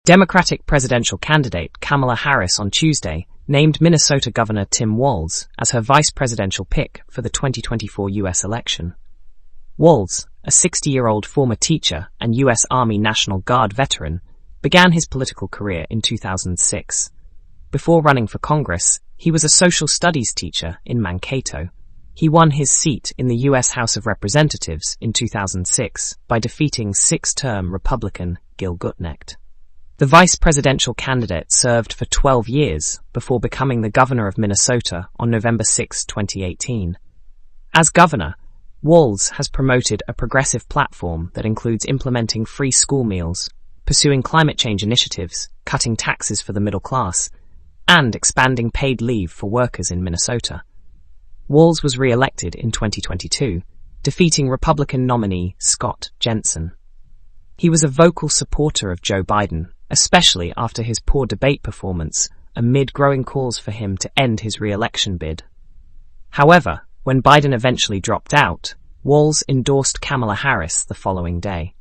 Democratic presidential candidate Kamala Harris on Tuesday named Minnesota Governor Tim Walz as her vice presidential pick for the 2024 U.S. election. Walz, a 60-year-old former teacher and U.S. Army National Guard veteran, began his political career in 2006. Before running for Congress, he was a social studies teacher in Mankato. He won his seat in the U.S. House of Representatives in 2006 by defeating six-term Republican Gil Gutnicht. The vice presidential candidate served for 12 years before becoming the governor of Minnesota on November 6, 2018. As governor, Walz has promoted a progressive platform that includes implementing free school meals, pursuing climate change initiatives, cutting taxes for the middle class, and expanding paid leave for workers in Minnesota. Walz was re-elected in 2022, defeating Republican nominee Scott Jensen. He was a vocal supporter of Joe Biden, especially after his poor debate performance, amid growing calls for him to end his re-election bid. However, when Biden eventually dropped out, Walz endorsed Kamala Harris the following day.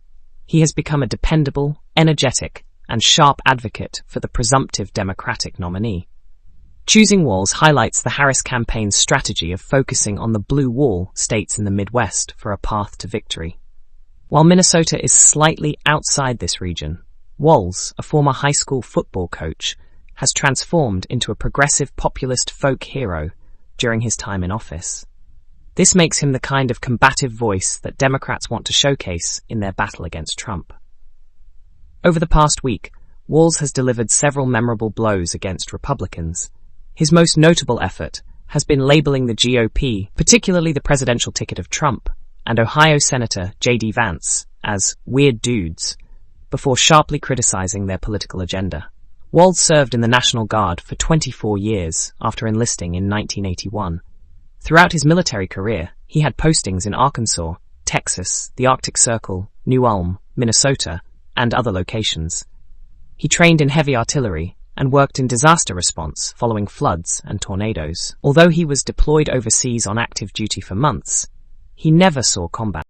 He has become a dependable, energetic, and sharp advocate for the presumptive Democratic nominee. Choosing Walz highlights the Harris campaign's strategy of focusing on the blue wall states in the Midwest for a path to victory. While Minnesota is slightly outside this region, Walz, a former high school football coach, has transformed into a progressive populist folk hero during his time in office. This makes him the kind of combative voice that Democrats want to showcase in their battle against Trump. Over the past week, Walz has delivered several memorable blows against Republicans. His most notable effort has been labeling the GOP, particularly the presidential ticket of Trump, and Ohio Senator J.D. Vance, as weird dudes, before sharply criticizing their political agenda. Walz served in the National Guard for 24 years after enlisting in 1981. Throughout his military career, he had postings in Arkansas, Texas, the Arctic Circle, New Ulm, Minnesota, and other locations. He trained in heavy artillery and worked in disaster response following floods and tornadoes. Although he was deployed overseas on active duty for months, he never saw combat.